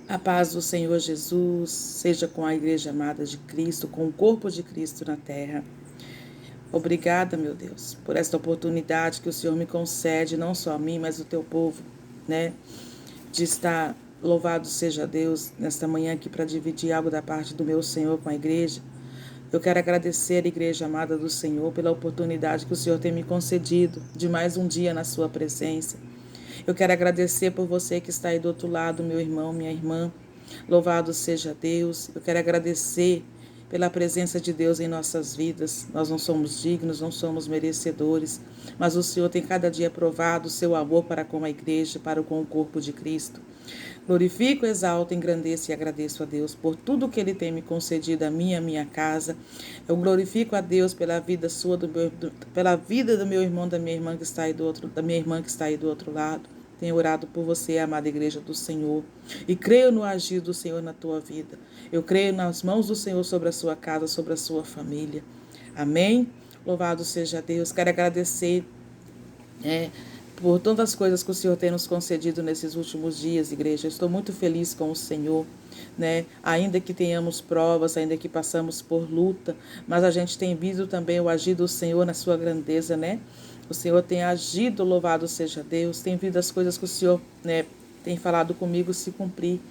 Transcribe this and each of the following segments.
A paz do Senhor Jesus seja com a Igreja amada de Cristo, com o corpo de Cristo na terra. Obrigada, meu Deus, por esta oportunidade que o Senhor me concede, não só a mim, mas o teu povo, né? De estar, louvado seja Deus, nesta manhã aqui para dividir algo da parte do meu Senhor com a igreja. Eu quero agradecer a Igreja amada do Senhor pela oportunidade que o Senhor tem me concedido de mais um dia na sua presença. Eu quero agradecer por você que está aí do outro lado, meu irmão, minha irmã. Louvado seja Deus. Eu quero agradecer pela presença de Deus em nossas vidas. Nós não somos dignos, não somos merecedores, mas o Senhor tem cada dia provado o seu amor para com a igreja, para com o corpo de Cristo. Glorifico, exalto, engrandeço e agradeço a Deus por tudo que Ele tem me concedido a mim e a minha casa. Eu glorifico a Deus pela vida sua, pela vida do meu irmão, da minha irmã que está aí da minha irmã que está aí do outro lado. Tenho orado por você, amada igreja do Senhor, e creio no agir do Senhor na tua vida. Eu creio nas mãos do Senhor sobre a sua casa, sobre a sua família. Amém? Louvado seja Deus. Quero agradecer por tantas coisas que o Senhor tem nos concedido nesses últimos dias, igreja. Eu estou muito feliz com o Senhor, né? Ainda que tenhamos provas, ainda que passamos por luta, mas a gente tem visto também o agir do Senhor na sua grandeza, né? O Senhor tem agido, louvado seja Deus, tem visto as coisas que o Senhor, né, tem falado comigo se cumprir,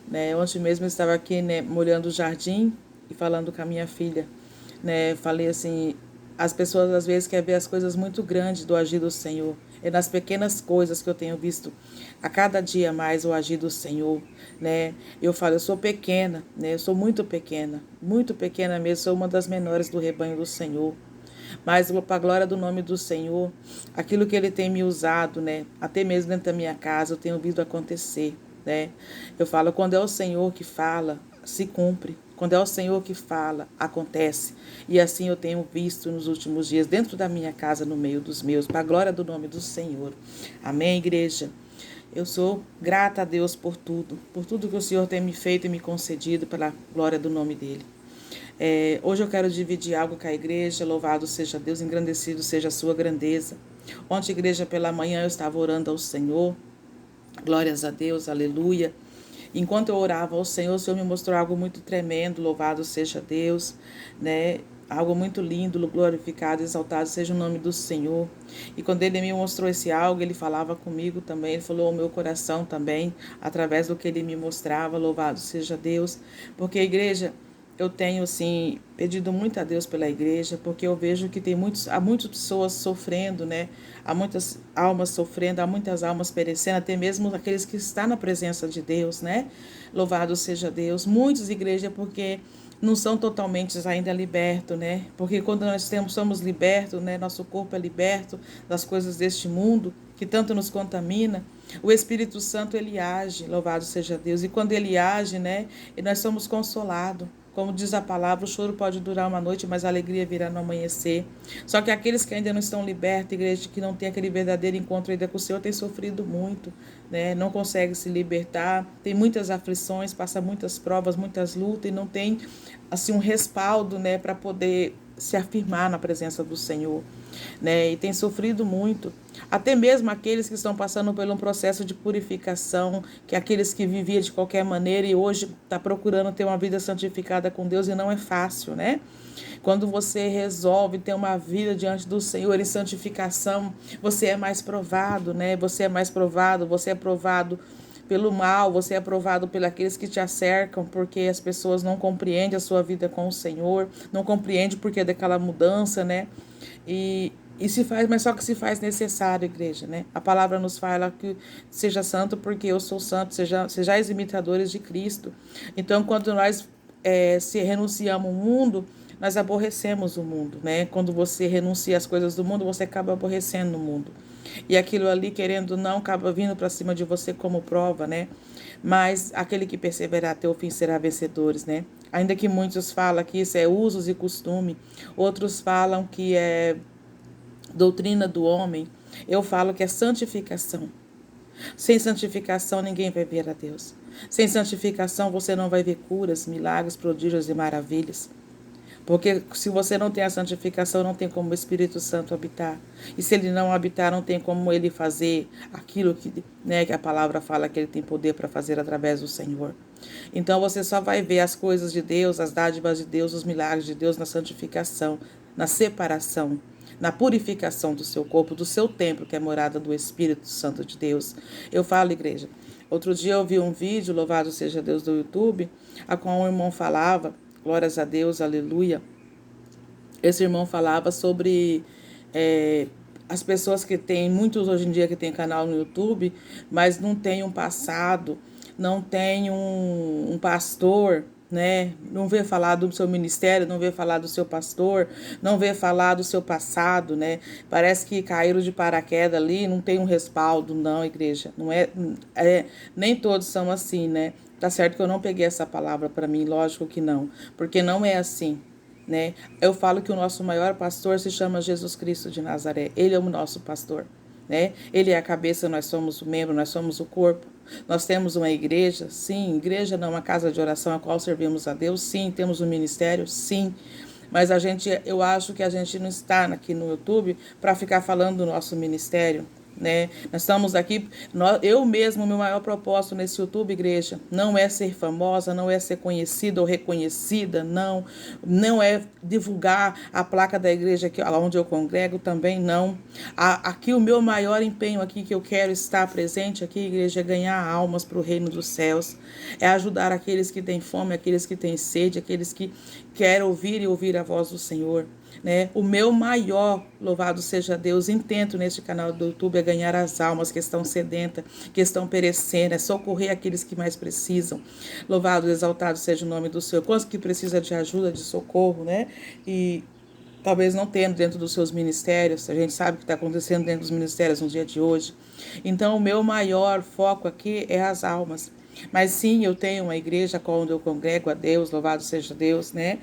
né? Ontem mesmo eu estava aqui, né, molhando o jardim e falando com a minha filha, né? Falei assim, as pessoas às vezes querem ver as coisas muito grandes do agir do Senhor. É nas pequenas coisas que eu tenho visto a cada dia mais o agir do Senhor, né? Eu falo, eu sou pequena, né? Eu sou muito pequena mesmo, sou uma das menores do rebanho do Senhor. Mas para a glória do nome do Senhor, aquilo que Ele tem me usado, né? Até mesmo dentro da minha casa, eu tenho visto acontecer, né? Eu falo, quando é o Senhor que fala, se cumpre. Quando é o Senhor que fala, acontece. E assim eu tenho visto nos últimos dias, dentro da minha casa, no meio dos meus, para a glória do nome do Senhor. Amém, igreja? Eu sou grata a Deus por tudo que o Senhor tem me feito e me concedido, pela glória do nome dEle. Hoje eu quero dividir algo com a igreja. Louvado seja Deus, engrandecido seja a sua grandeza. Ontem, igreja, pela manhã eu estava orando ao Senhor. Glórias a Deus, aleluia. Enquanto eu orava ao Senhor, o Senhor me mostrou algo muito tremendo. Louvado seja Deus, né? Algo muito lindo, glorificado, exaltado seja o nome do Senhor. E quando Ele me mostrou esse algo, Ele falava comigo também. Ele falou ao meu coração também, através do que Ele me mostrava. Louvado seja Deus. Porque a igreja, eu tenho, assim, pedido muito a Deus pela igreja, porque eu vejo que há muitas pessoas sofrendo, né? Há muitas almas sofrendo, há muitas almas perecendo, até mesmo aqueles que estão na presença de Deus, né? Louvado seja Deus. Muitas igrejas, porque não são totalmente ainda libertos, né? Porque quando somos libertos, né? Nosso corpo é liberto das coisas deste mundo, que tanto nos contamina, o Espírito Santo, ele age, louvado seja Deus. E quando ele age, né? E nós somos consolados. Como diz a palavra, o choro pode durar uma noite, mas a alegria virá no amanhecer. Só que aqueles que ainda não estão libertos, igreja, que não tem aquele verdadeiro encontro ainda com o Senhor, tem sofrido muito, né? Não consegue se libertar, tem muitas aflições, passa muitas provas, muitas lutas e não tem assim um respaldo, né, para poder se afirmar na presença do Senhor, né? E tem sofrido muito. Até mesmo aqueles que estão passando por um processo de purificação, que aqueles que viviam de qualquer maneira e hoje está procurando ter uma vida santificada com Deus e não é fácil, né? Quando você resolve ter uma vida diante do Senhor em santificação, você é mais provado, né? Você é mais provado, você é provado pelo mal, você é provado pelos aqueles que te acercam, porque as pessoas não compreendem a sua vida com o Senhor, não compreendem porque daquela mudança, né? E se faz, mas só que se faz necessário, igreja, né? A palavra nos fala que seja santo porque eu sou santo, sejais imitadores de Cristo. Então, quando nós se renunciamos ao mundo, nós aborrecemos o mundo, né? Quando você renuncia às coisas do mundo, você acaba aborrecendo o mundo. E aquilo ali, querendo ou não, acaba vindo para cima de você como prova, né? Mas aquele que perseverar até o fim será vencedores, né? Ainda que muitos falam que isso é usos e costume, outros falam que é doutrina do homem, eu falo que é santificação. Sem santificação ninguém vai ver a Deus. Sem santificação você não vai ver curas, milagres, prodígios e maravilhas. Porque se você não tem a santificação, não tem como o Espírito Santo habitar. E se ele não habitar, não tem como ele fazer aquilo que, né, que a palavra fala que ele tem poder para fazer através do Senhor. Então você só vai ver as coisas de Deus, as dádivas de Deus, os milagres de Deus na santificação, na separação, na purificação do seu corpo, do seu templo, que é morada do Espírito Santo de Deus. Eu falo, igreja, outro dia eu vi um vídeo, louvado seja Deus, do YouTube, a qual um irmão falava, glórias a Deus, aleluia. Esse irmão falava sobre as pessoas que têm, muitos hoje em dia que tem canal no YouTube, mas não tem um passado, não tem um pastor, né? Não vê falar do seu ministério, não vê falar do seu pastor, não vê falar do seu passado, né? Parece que caíram de paraquedas ali, não tem um respaldo, não, igreja. Não nem todos são assim, né? Tá certo que eu não peguei essa palavra para mim, lógico que não, porque não é assim, né? Eu falo que o nosso maior pastor se chama Jesus Cristo de Nazaré. Ele é o nosso pastor, né? Ele é a cabeça, nós somos o membro, nós somos o corpo. Nós temos uma igreja, sim, igreja não, uma casa de oração a qual servimos a Deus, sim, temos um ministério, sim. Mas eu acho que a gente não está aqui no YouTube para ficar falando do nosso ministério, né? Nós estamos aqui, eu mesmo, meu maior propósito nesse YouTube, igreja, não é ser famosa, não é ser conhecida ou reconhecida, não é divulgar a placa da igreja aqui, onde eu congrego, também não. Aqui o meu maior empenho aqui, que eu quero estar presente aqui, igreja, é ganhar almas para o reino dos céus, é ajudar aqueles que têm fome, aqueles que têm sede, aqueles que querem ouvir a voz do Senhor, né? O meu maior, louvado seja Deus, intento neste canal do YouTube é ganhar as almas que estão sedentas, que estão perecendo, é socorrer aqueles que mais precisam. Louvado, exaltado seja o nome do Senhor. Quantos que precisa de ajuda, de socorro, né? E talvez não tendo dentro dos seus ministérios, a gente sabe o que está acontecendo dentro dos ministérios no dia de hoje. Então, o meu maior foco aqui é as almas. Mas sim, eu tenho uma igreja onde eu congrego a Deus, louvado seja Deus, né?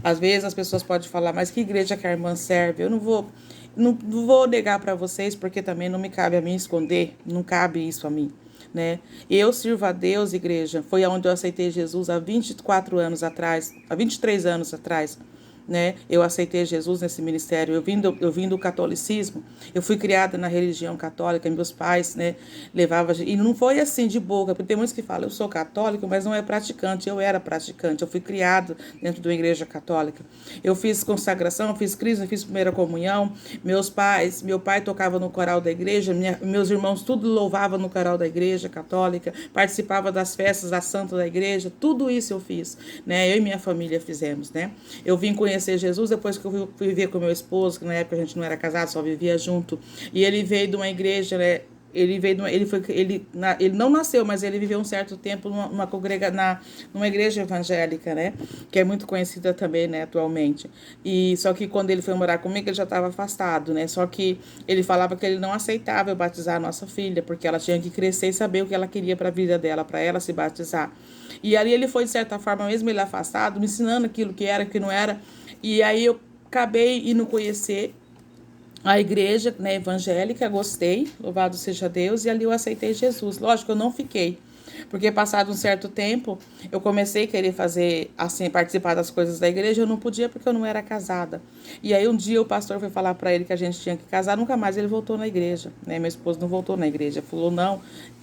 Às vezes as pessoas podem falar, mas que igreja que a irmã serve? Eu não vou negar para vocês, porque também não me cabe a mim esconder, não cabe isso a mim, né? Eu sirvo a Deus, igreja, foi onde eu aceitei Jesus há 24 anos atrás, há 23 anos atrás, né? Eu aceitei Jesus nesse ministério, eu vim do catolicismo, eu fui criada na religião católica, meus pais, né, levavam, e não foi assim de boca, porque tem muitos que falam, eu sou católico, mas não é praticante, eu era praticante, eu fui criado dentro de uma igreja católica, eu fiz consagração, fiz crisma, fiz primeira comunhão, meu pai tocava no coral da igreja, meus irmãos tudo louvava no coral da igreja católica, participava das festas da santa da igreja, tudo isso eu fiz, né, eu e minha família fizemos, né, eu vim conhecer Jesus depois que eu fui viver com meu esposo, que na época a gente não era casado, só vivia junto. E ele veio de uma igreja, né? Ele não nasceu, mas ele viveu um certo tempo numa igreja evangélica, né? Que é muito conhecida também, né, atualmente. E só que quando ele foi morar comigo, ele já estava afastado, né? Só que ele falava que ele não aceitava eu batizar a nossa filha, porque ela tinha que crescer e saber o que ela queria para a vida dela, para ela se batizar. E ali ele foi, de certa forma, mesmo ele afastado, me ensinando aquilo que era, que não era. E aí eu acabei indo conhecer a igreja, né, evangélica, gostei, louvado seja Deus, e ali eu aceitei Jesus. Lógico, eu não fiquei, porque passado um certo tempo, eu comecei a querer fazer, assim, participar das coisas da igreja, eu não podia porque eu não era casada. E aí um dia o pastor foi falar para ele que a gente tinha que casar, nunca mais ele voltou na igreja, né, meu esposo não voltou na igreja, falou, não,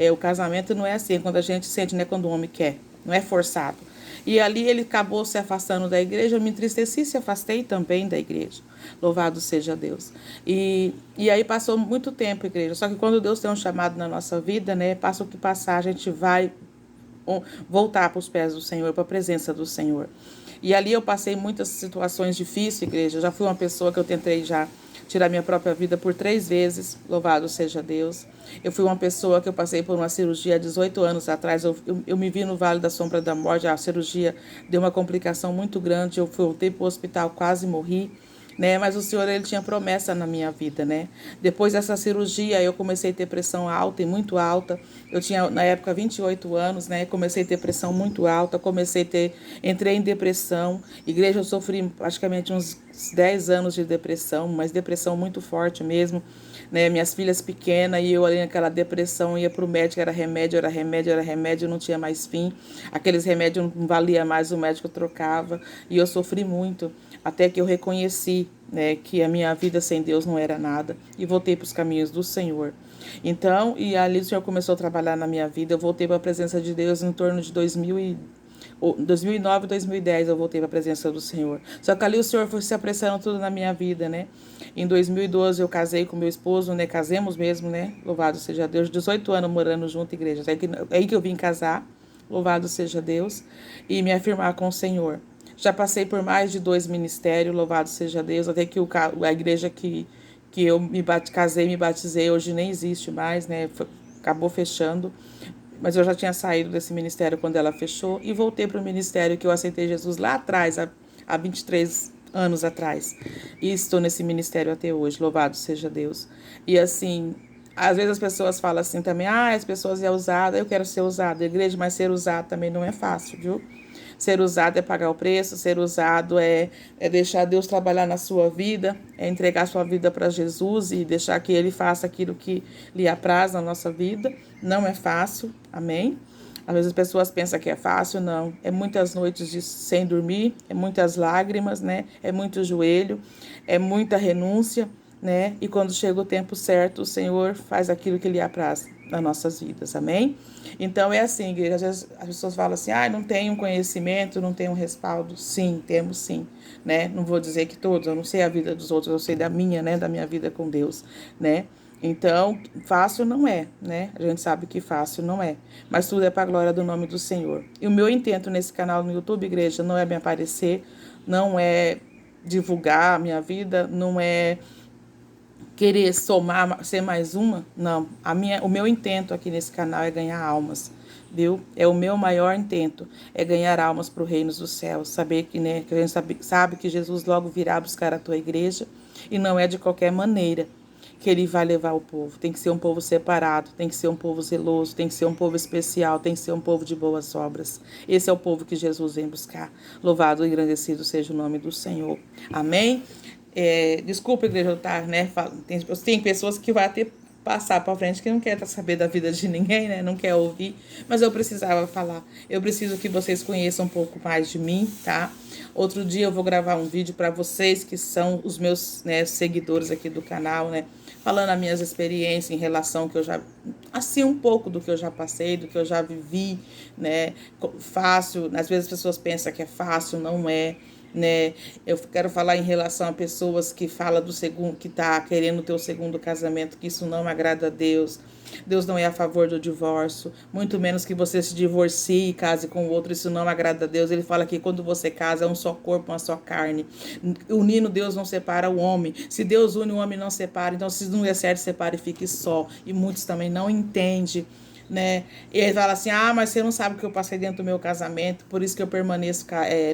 o casamento não é assim, é quando a gente sente, né, quando o homem quer, não é forçado. E ali ele acabou se afastando da igreja, eu me entristeci e se afastei também da igreja. Louvado seja Deus. E aí passou muito tempo, igreja. Só que quando Deus tem um chamado na nossa vida, né? Passa o que passar, a gente vai voltar para os pés do Senhor, para a presença do Senhor. E ali eu passei muitas situações difíceis, igreja. Eu já fui uma pessoa que eu tentei já tirar minha própria vida por 3 vezes, louvado seja Deus. Eu fui uma pessoa que eu passei por uma cirurgia há 18 anos atrás, eu me vi no Vale da Sombra da Morte, a cirurgia deu uma complicação muito grande, eu voltei para o hospital, quase morri, né? Mas o Senhor, ele tinha promessa na minha vida, né? Depois dessa cirurgia, eu comecei a ter pressão alta e muito alta. Eu tinha, na época, 28 anos, né? Comecei a ter pressão muito alta, entrei em depressão. Igreja, eu sofri praticamente uns 10 anos de depressão, mas depressão muito forte mesmo. né? Minhas filhas pequenas e eu ali naquela depressão, ia pro médico, era remédio, era remédio, era remédio, não tinha mais fim. Aqueles remédios não valia mais, o médico trocava e eu sofri muito, até que eu reconheci, né, que a minha vida sem Deus não era nada e voltei para os caminhos do Senhor. Então, e ali o Senhor começou a trabalhar na minha vida, eu voltei para a presença de Deus em torno de 2009, 2010 eu voltei para a presença do Senhor. Só que ali o Senhor foi se apressando tudo na minha vida, né? Em 2012 eu casei com meu esposo, né? Casemos mesmo, né? Louvado seja Deus. 18 anos morando junto, igreja. É aí que eu vim casar. Louvado seja Deus. E me afirmar com o Senhor. Já passei por mais de 2 ministérios, louvado seja Deus. Até que a igreja que eu casei, me batizei, hoje nem existe mais, né? Acabou fechando. Mas eu já tinha saído desse ministério quando ela fechou e voltei para o ministério que eu aceitei Jesus lá atrás, há 23 anos atrás. E estou nesse ministério até hoje, louvado seja Deus. E assim, às vezes as pessoas falam assim também, as pessoas é usada, eu quero ser usada, igreja, mas ser usado também não é fácil, viu? Ser usado é pagar o preço, ser usado é deixar Deus trabalhar na sua vida, é entregar sua vida para Jesus e deixar que Ele faça aquilo que lhe apraz na nossa vida. Não é fácil, amém? Às vezes as pessoas pensam que é fácil, não. É muitas noites sem dormir, é muitas lágrimas, né? É muito joelho, é muita renúncia, né? E quando chega o tempo certo, o Senhor faz aquilo que lhe apraz nas nossas vidas, amém? Então é assim, igreja, às vezes as pessoas falam assim, não tenho conhecimento, não tenho respaldo. Sim, temos sim, né? Não vou dizer que todos, eu não sei a vida dos outros, eu sei da minha, né? Da minha vida com Deus, né? Então, fácil não é, né? A gente sabe que fácil não é, mas tudo é para a glória do nome do Senhor. E o meu intento nesse canal no YouTube, igreja, não é me aparecer, não é divulgar a minha vida, não é querer somar, ser mais uma, não. O meu intento aqui nesse canal é ganhar almas, viu? É o meu maior intento, é ganhar almas para o reino dos céus. Saber que, né, que a gente sabe que Jesus logo virá buscar a tua igreja e não é de qualquer maneira que ele vai levar o povo. Tem que ser um povo separado, tem que ser um povo zeloso, tem que ser um povo especial, tem que ser um povo de boas obras. Esse é o povo que Jesus vem buscar. Louvado e engrandecido seja o nome do Senhor. Amém? Desculpa, igreja, eu tá, né? Tem pessoas que vão até passar para frente que não quer saber da vida de ninguém, né? Não quer ouvir, mas eu precisava falar. Eu preciso que vocês conheçam um pouco mais de mim, tá? Outro dia eu vou gravar um vídeo para vocês que são os meus, né, seguidores aqui do canal, né? Falando as minhas experiências em relação que eu já, assim, um pouco do que eu já passei, do que eu já vivi, né? Fácil, às vezes as pessoas pensam que é fácil, não é, né? Eu quero falar em relação a pessoas que falam do segundo, que tá querendo ter o segundo casamento, que isso não agrada a Deus. Deus não é a favor do divórcio, muito menos que você se divorcie e case com o outro, isso não agrada a Deus. Ele fala que quando você casa é um só corpo, uma só carne. Unindo, Deus não separa o homem. Se Deus une, o homem não separa. Então, se não der certo, separe e fique só. E muitos também não entendem, né? E ele fala assim, mas você não sabe o que eu passei dentro do meu casamento, por isso que eu permaneço,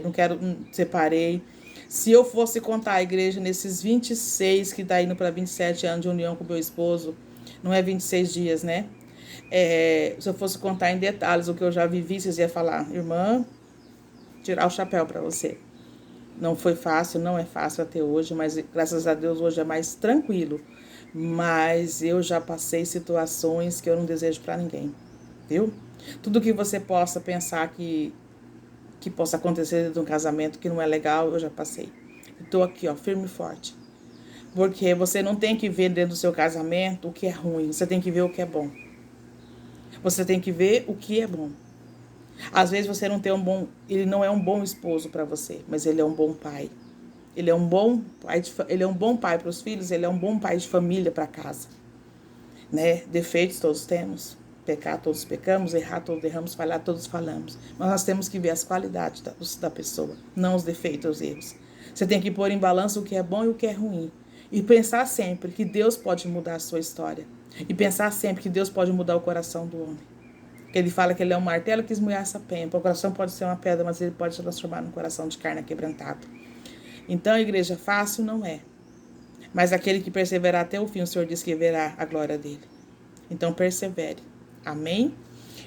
não quero, separei. Se eu fosse contar a igreja nesses 26, que tá indo para 27 anos de união com meu esposo, não é 26 dias, né? Se eu fosse contar em detalhes o que eu já vivi, vocês iam falar, irmã, tirar o chapéu para você. Não foi fácil, não é fácil até hoje, mas graças a Deus hoje é mais tranquilo. Mas eu já passei situações que eu não desejo para ninguém, viu? Tudo que você possa pensar que possa acontecer dentro de um casamento que não é legal, eu já passei. Estou aqui, ó, firme e forte. Porque você não tem que ver dentro do seu casamento o que é ruim, você tem que ver o que é bom. Você tem que ver o que é bom. Às vezes você não tem ele não é um bom esposo para você, mas ele é um bom pai. Ele é um bom pai para os filhos, ele é um bom pai de família para casa, né? Defeitos todos temos, pecar todos pecamos, errar todos erramos, falhar todos falamos. Mas nós temos que ver as qualidades da pessoa, não os defeitos, os erros. Você tem que pôr em balanço o que é bom e o que é ruim. E pensar sempre que Deus pode mudar a sua história. E pensar sempre que Deus pode mudar o coração do homem. Que ele fala que ele é um martelo que esmurraça a penha. O coração pode ser uma pedra, mas ele pode se transformar num coração de carne quebrantado. Então, igreja, fácil não é. Mas aquele que perseverar até o fim, o Senhor diz que verá a glória dele. Então, persevere. Amém?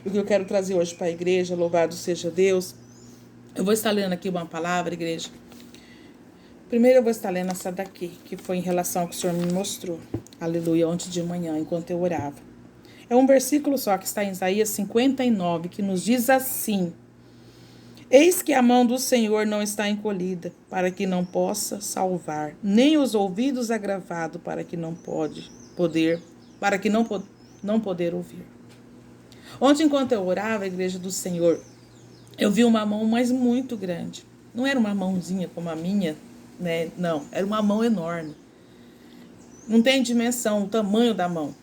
E o que eu quero trazer hoje para a igreja, louvado seja Deus. Eu vou estar lendo aqui uma palavra, igreja. Primeiro eu vou estar lendo essa daqui, que foi em relação ao que o Senhor me mostrou. Aleluia, ontem de manhã, enquanto eu orava. É um versículo só que está em Isaías 59, que nos diz assim: Eis que a mão do Senhor não está encolhida, para que não possa salvar, nem os ouvidos agravados, para que não poder ouvir. Ontem, enquanto eu orava, a igreja do Senhor, eu vi uma mão, mas muito grande. Não era uma mãozinha como a minha, né? Não, era uma mão enorme. Não tem dimensão, o tamanho da mão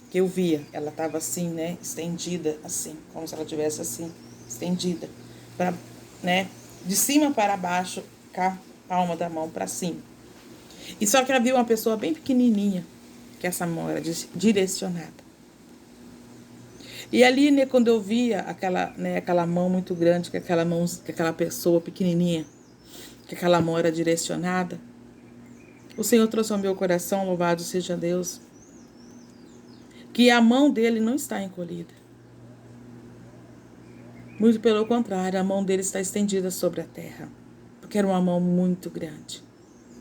que eu via. Ela estava assim, né? Estendida, assim, como se ela tivesse assim, estendida, pra, né? De cima para baixo, com a palma da mão para cima. E só que havia uma pessoa bem pequenininha, que essa mão era direcionada. E ali, né, quando eu via aquela mão muito grande, que aquela pessoa pequenininha, que aquela mão era direcionada, o Senhor trouxe ao meu coração, louvado seja Deus, que a mão dele não está encolhida. Muito pelo contrário, a mão dele está estendida sobre a terra, porque era uma mão muito grande,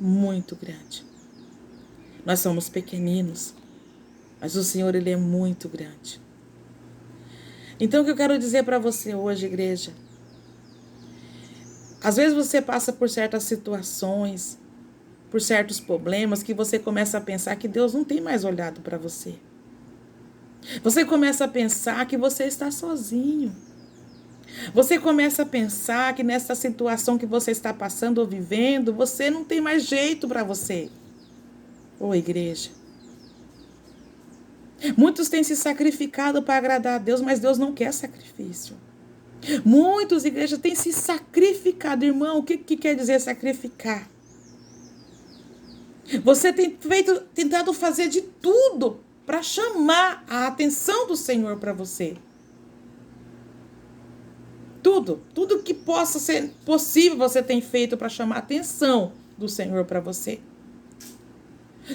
muito grande. Nós somos pequeninos, mas o Senhor, ele é muito grande. Então, o que eu quero dizer para você hoje, igreja? Às vezes você passa por certas situações, por certos problemas, que você começa a pensar que Deus não tem mais olhado para você. Você começa a pensar que você está sozinho. Você começa a pensar que nessa situação que você está passando ou vivendo, você não tem mais jeito para você. Ô, igreja. Muitos têm se sacrificado para agradar a Deus, mas Deus não quer sacrifício. Muitos, igrejas, têm se sacrificado. Irmão, o que quer dizer sacrificar? Você tem tentado fazer de tudo para chamar a atenção do Senhor para você. Tudo que possa ser possível você tem feito para chamar a atenção do Senhor para você.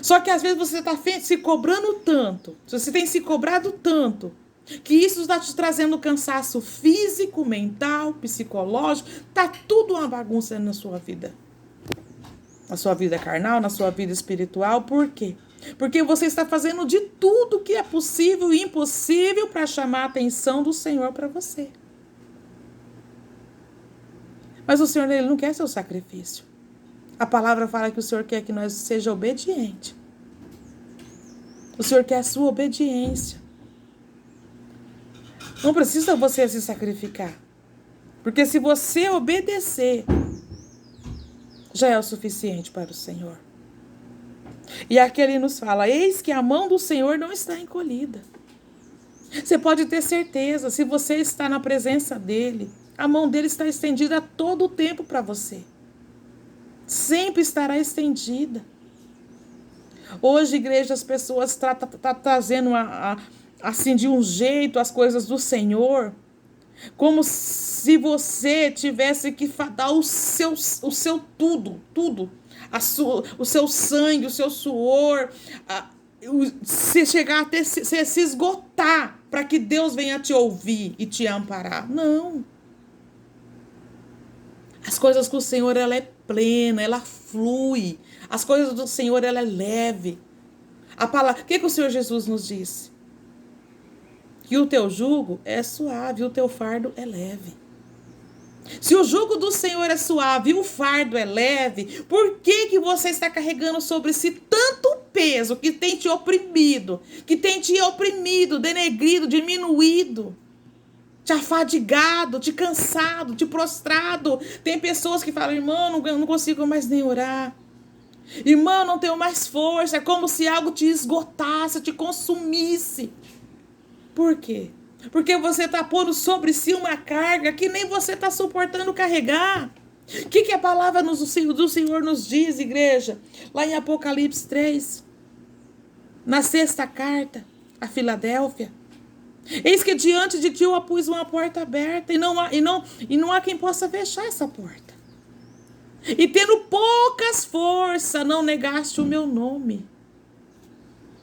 Só que às vezes você está se cobrando tanto, você tem se cobrado tanto, que isso está te trazendo cansaço físico, mental, psicológico, está tudo uma bagunça na sua vida. Na sua vida carnal, na sua vida espiritual. Por quê? Porque você está fazendo de tudo que é possível e impossível para chamar a atenção do Senhor para você. Mas o Senhor, ele não quer seu sacrifício. A palavra fala que o Senhor quer que nós seja obediente. O Senhor quer a sua obediência. Não precisa você se sacrificar. Porque se você obedecer, já é o suficiente para o Senhor. E aqui ele nos fala: eis que a mão do Senhor não está encolhida. Você pode ter certeza, se você está na presença dele, a mão dele está estendida todo o tempo para você. Sempre estará estendida. Hoje, igreja, as pessoas estão trazendo assim de um jeito as coisas do Senhor, como se você tivesse que dar o seu tudo, o seu sangue, o seu suor, se chegar até se esgotar para que Deus venha te ouvir e te amparar. Não. As coisas com o Senhor, ela é plena, ela flui. As coisas do Senhor, ela é leve. A palavra, o que o Senhor Jesus nos disse? Que o teu jugo é suave, o teu fardo é leve. Se o jugo do Senhor é suave e o fardo é leve, por que você está carregando sobre si tanto peso que tem te oprimido, denegrido, diminuído? Te afadigado, te cansado, te prostrado. Tem pessoas que falam: irmão, não consigo mais nem orar. Irmão, não tenho mais força. É como se algo te esgotasse, te consumisse. Por quê? Porque você está pondo sobre si uma carga que nem você está suportando carregar. O que a palavra do Senhor nos diz, igreja? Lá em Apocalipse 3, na 6ª carta, a Filadélfia. Eis que diante de ti eu pus uma porta aberta e não há quem possa fechar essa porta. E tendo poucas forças, não negaste o meu nome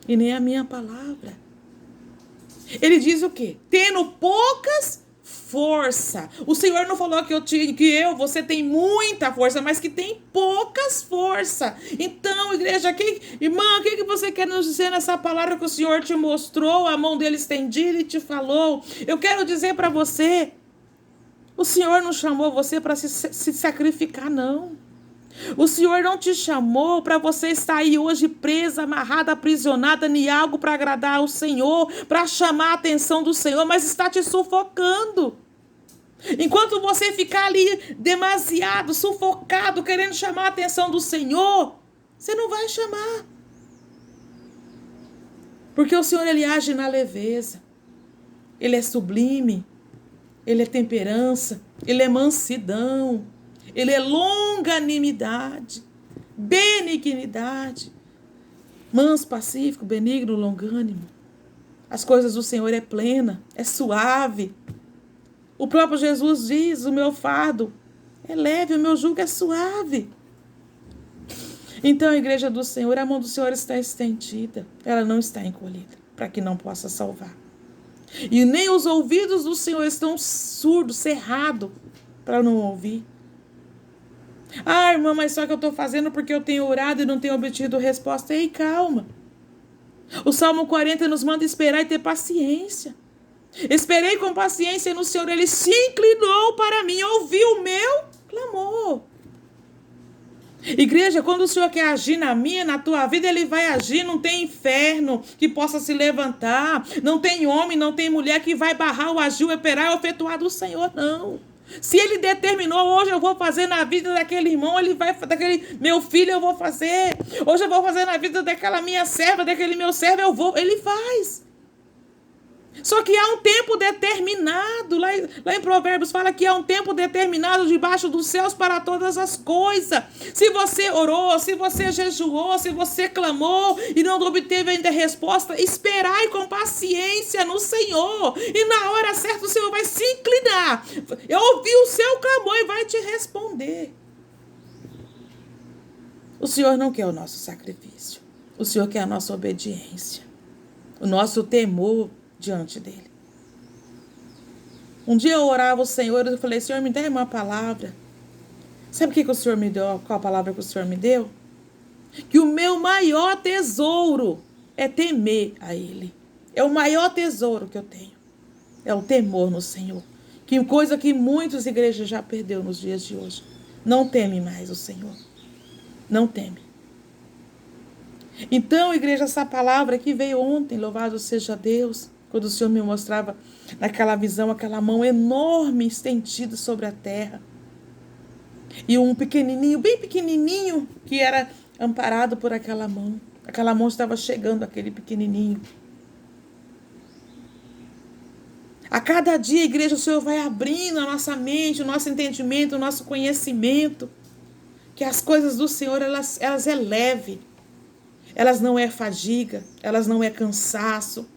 e nem a minha palavra. Ele diz o quê? Tendo poucas força. O Senhor não falou você tem muita força, mas que tem poucas forças. Então, igreja, irmã, o que você quer nos dizer nessa palavra que o Senhor te mostrou, a mão dele estendida e te falou? Eu quero dizer para você, o Senhor não chamou você para se sacrificar, não. O Senhor não te chamou para você estar aí hoje presa, amarrada, aprisionada em algo para agradar ao Senhor, para chamar a atenção do Senhor, mas está te sufocando. Enquanto você ficar ali demasiado sufocado, querendo chamar a atenção do Senhor, você não vai chamar. Porque o Senhor, ele age na leveza. Ele é sublime. Ele é temperança. Ele é mansidão. Ele é longanimidade, benignidade, manso, pacífico, benigno, longânimo. As coisas do Senhor é plena, é suave. O próprio Jesus diz, o meu fardo é leve, o meu jugo é suave. Então, a igreja do Senhor, a mão do Senhor está estendida, ela não está encolhida, para que não possa salvar. E nem os ouvidos do Senhor estão surdos, cerrados, para não ouvir. Ah, irmã, mas só que eu estou fazendo porque eu tenho orado e não tenho obtido resposta. Ei, calma. O Salmo 40 nos manda esperar e ter paciência. Esperei com paciência no Senhor. Ele se inclinou para mim, ouviu o meu clamor. Igreja, quando o Senhor quer agir na minha, na tua vida, Ele vai agir. Não tem inferno que possa se levantar. Não tem homem, não tem mulher que vai barrar o agir, o operar, o efetuar do Senhor, não. Se Ele determinou, hoje eu vou fazer na vida daquele irmão, daquele meu filho eu vou fazer. Hoje eu vou fazer na vida daquela minha serva, daquele meu servo, Ele faz. Só que há um tempo determinado, lá em Provérbios fala que há um tempo determinado debaixo dos céus para todas as coisas. Se você orou, se você jejuou, se você clamou e não obteve ainda resposta, esperai com paciência no Senhor. E na hora certa o Senhor vai se inclinar, ouvir o seu clamor e vai te responder. O Senhor não quer o nosso sacrifício. O Senhor quer a nossa obediência, o nosso temor diante dele. Um dia eu orava ao Senhor e eu falei, Senhor, me dê uma palavra. Sabe o que o Senhor me deu? Qual a palavra que o Senhor me deu? Que o meu maior tesouro é temer a Ele. É o maior tesouro que eu tenho. É o temor no Senhor. Que coisa que muitas igrejas já perdeu nos dias de hoje. Não teme mais o Senhor. Não teme. Então, igreja, essa palavra que veio ontem, louvado seja Deus, quando o Senhor me mostrava naquela visão, aquela mão enorme estendida sobre a terra. E um pequenininho, bem pequenininho, que era amparado por aquela mão. Aquela mão estava chegando àquele pequenininho. A cada dia, igreja, o Senhor vai abrindo a nossa mente, o nosso entendimento, o nosso conhecimento. Que as coisas do Senhor, elas é leve. Elas não é fadiga, elas não é cansaço.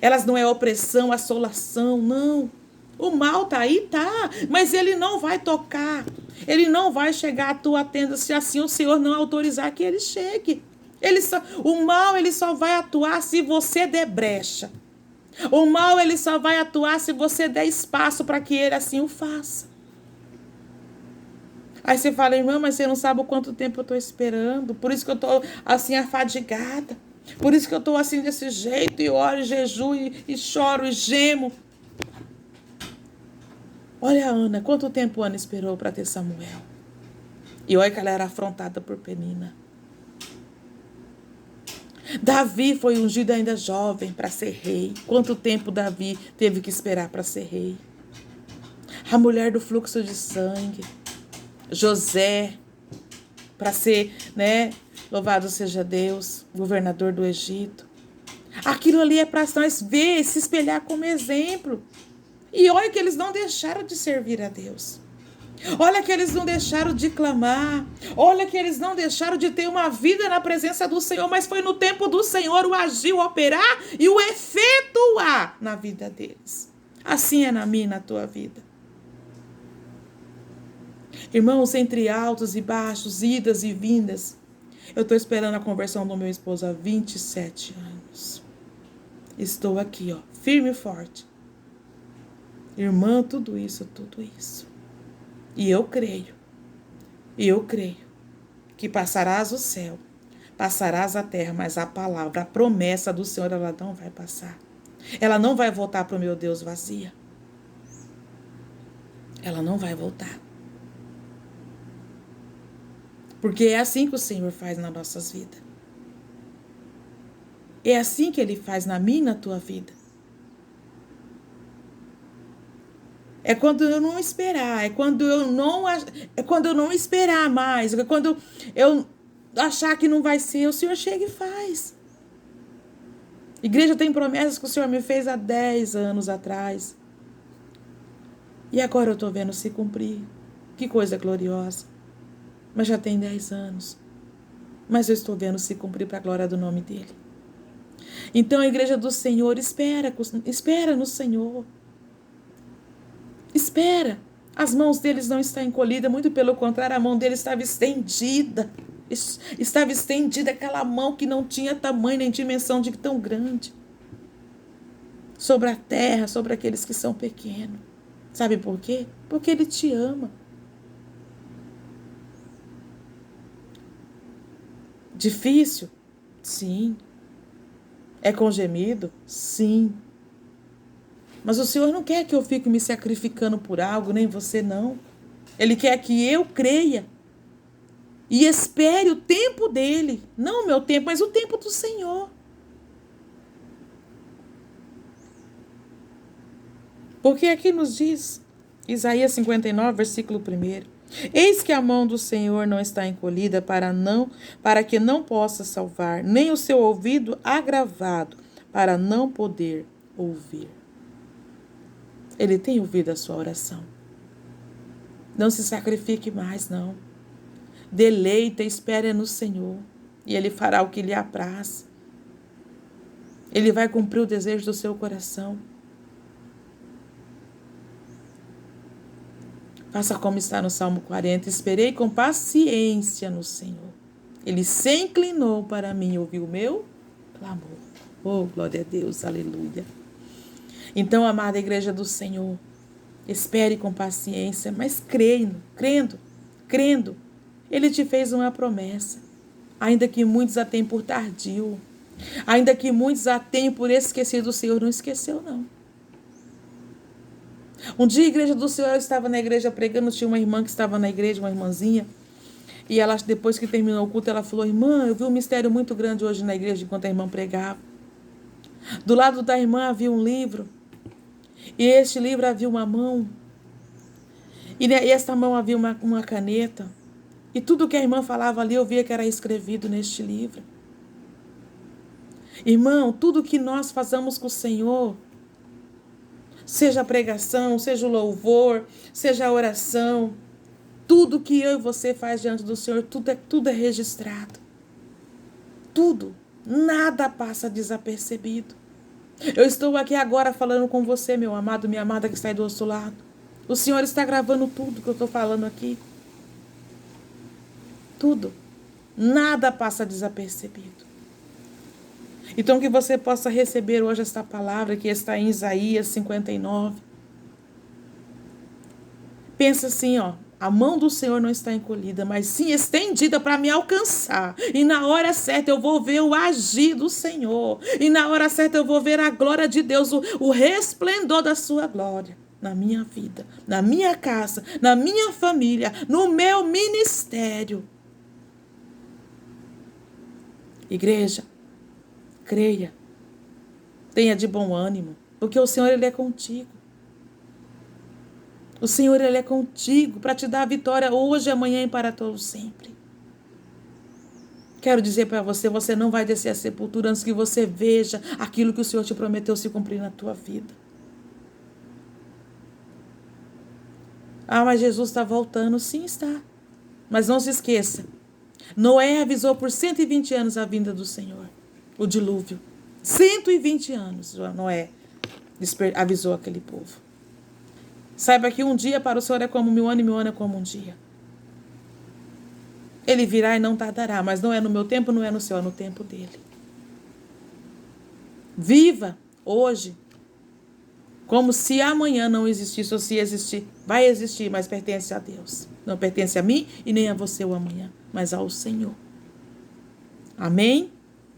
Elas não é opressão, assolação, não. O mal tá aí, tá, mas ele não vai tocar. Ele não vai chegar à tua tenda se assim o Senhor não autorizar que ele chegue. O mal, ele só vai atuar se você der brecha. O mal, ele só vai atuar se você der espaço para que ele assim o faça. Aí você fala, irmã, mas você não sabe o quanto tempo eu estou esperando. Por isso que eu estou assim afadigada. Por isso que eu estou assim desse jeito, e oro, e jejuo, e choro, e gemo. Olha a Ana, quanto tempo a Ana esperou para ter Samuel. E olha que ela era afrontada por Penina. Davi foi ungido ainda jovem para ser rei. Quanto tempo Davi teve que esperar para ser rei? A mulher do fluxo de sangue. José, para ser, louvado seja Deus, governador do Egito. Aquilo ali é para nós ver, se espelhar como exemplo. E olha que eles não deixaram de servir a Deus. Olha que eles não deixaram de clamar. Olha que eles não deixaram de ter uma vida na presença do Senhor. Mas foi no tempo do Senhor o agir, o operar e o efetuar na vida deles. Assim é na minha e na tua vida. Irmãos, entre altos e baixos, idas e vindas, eu estou esperando a conversão do meu esposo há 27 anos. Estou aqui, firme e forte. Irmã, tudo isso. E eu creio que passarás o céu, passarás a terra, mas a palavra, a promessa do Senhor, ela não vai passar. Ela não vai voltar para o meu Deus vazia. Ela não vai voltar. Porque é assim que o Senhor faz nas nossas vidas. É assim que Ele faz na minha e na tua vida. É quando eu não esperar, é quando eu não esperar mais, é quando eu achar que não vai ser, o Senhor chega e faz. Igreja, tem promessas que o Senhor me fez há 10 anos atrás. E agora eu estou vendo se cumprir. Que coisa gloriosa. Mas já tem 10 anos. Mas eu estou vendo se cumprir para a glória do nome dEle. Então a igreja do Senhor espera no Senhor. Espera. As mãos deles não estão encolhidas, muito pelo contrário, a mão dele estava estendida. Estava estendida aquela mão que não tinha tamanho nem dimensão de tão grande. Sobre a terra, sobre aqueles que são pequenos. Sabe por quê? Porque Ele te ama. Difícil? Sim. É com gemido? Sim. Mas o Senhor não quer que eu fique me sacrificando por algo, nem você não. Ele quer que eu creia e espere o tempo dele. Não o meu tempo, mas o tempo do Senhor. Porque aqui nos diz, Isaías 59, versículo 1. Eis que a mão do Senhor não está encolhida para que não possa salvar, nem o seu ouvido agravado para não poder ouvir. Ele tem ouvido a sua oração. Não se sacrifique mais, não. Deleita, espere no Senhor. E Ele fará o que lhe apraz. Ele vai cumprir o desejo do seu coração. Faça como está no Salmo 40. Esperei com paciência no Senhor. Ele se inclinou para mim e ouviu o meu clamor. Oh, glória a Deus, aleluia. Então, amada igreja do Senhor, espere com paciência, mas crendo. Ele te fez uma promessa, ainda que muitos a tenham por tardio, ainda que muitos a tenham por esquecido, o Senhor não esqueceu, não. Um dia, a igreja do Senhor, eu estava na igreja pregando, tinha uma irmã que estava na igreja, uma irmãzinha, e ela, depois que terminou o culto, ela falou: irmã, eu vi um mistério muito grande hoje na igreja, enquanto a irmã pregava. Do lado da irmã havia um livro, e este livro havia uma mão, e esta mão havia uma caneta, e tudo que a irmã falava ali, eu via que era escrevido neste livro. Irmão, tudo que nós fazemos com o Senhor, seja a pregação, seja o louvor, seja a oração, tudo que eu e você faz diante do Senhor, tudo é registrado. Tudo. Nada passa desapercebido. Eu estou aqui agora falando com você, meu amado, minha amada que está aí do outro lado. O Senhor está gravando tudo que eu estou falando aqui. Tudo. Nada passa desapercebido. Então, que você possa receber hoje esta palavra que está em Isaías 59. Pensa assim, ó. A mão do Senhor não está encolhida, mas sim estendida para me alcançar. E na hora certa eu vou ver o agir do Senhor. E na hora certa eu vou ver a glória de Deus, o resplendor da sua glória. Na minha vida, na minha casa, na minha família, no meu ministério. Igreja, creia. Tenha de bom ânimo, porque o Senhor, Ele é contigo. O Senhor, Ele é contigo para te dar a vitória hoje, amanhã e para todo sempre. Quero dizer para você, você não vai descer a sepultura antes que você veja aquilo que o Senhor te prometeu se cumprir na tua vida. Ah, mas Jesus está voltando. Sim, está. Mas não se esqueça. Noé avisou por 120 anos a vinda do Senhor. O dilúvio. 120 anos Noé avisou aquele povo. Saiba que um dia para o Senhor é como 1000 anos e 1000 anos é como um dia. Ele virá e não tardará, mas não é no meu tempo, não é no seu, é no tempo dele. Viva hoje Como se amanhã não existisse, ou se existir, vai existir, mas pertence a Deus. Não pertence a mim e nem a você o amanhã, mas ao Senhor. Amém?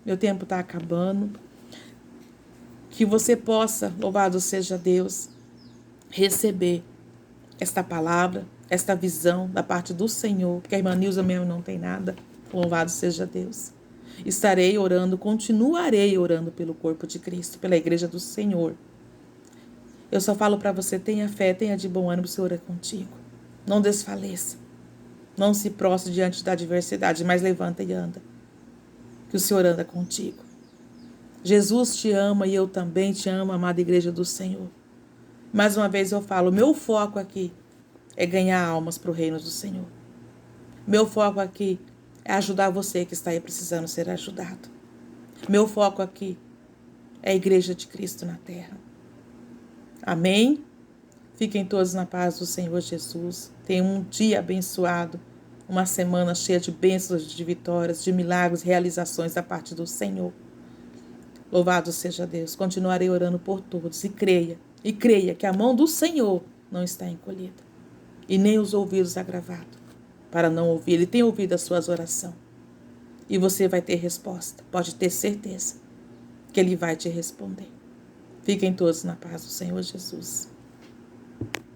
Meu tempo está acabando. Que você possa, louvado seja Deus, receber esta palavra, esta visão da parte do Senhor, porque a irmã Nilza mesmo não tem nada. Louvado seja Deus. Estarei orando, continuarei orando pelo corpo de Cristo, pela igreja do Senhor. Eu só falo para você, tenha fé, tenha de bom ânimo, o Senhor é contigo. Não desfaleça. Não se prostre diante da adversidade, mas levanta e anda. Que o Senhor anda contigo. Jesus te ama e eu também te amo, amada igreja do Senhor. Mais uma vez eu falo, meu foco aqui é ganhar almas para o reino do Senhor. Meu foco aqui é ajudar você que está aí precisando ser ajudado. Meu foco aqui é a igreja de Cristo na terra. Amém? Fiquem todos na paz do Senhor Jesus. Tenham um dia abençoado, uma semana cheia de bênçãos, de vitórias, de milagres, realizações da parte do Senhor. Louvado seja Deus. Continuarei orando por todos e creia que a mão do Senhor não está encolhida e nem os ouvidos agravados para não ouvir. Ele tem ouvido as suas orações e você vai ter resposta. Pode ter certeza que Ele vai te responder. Fiquem todos na paz do Senhor Jesus.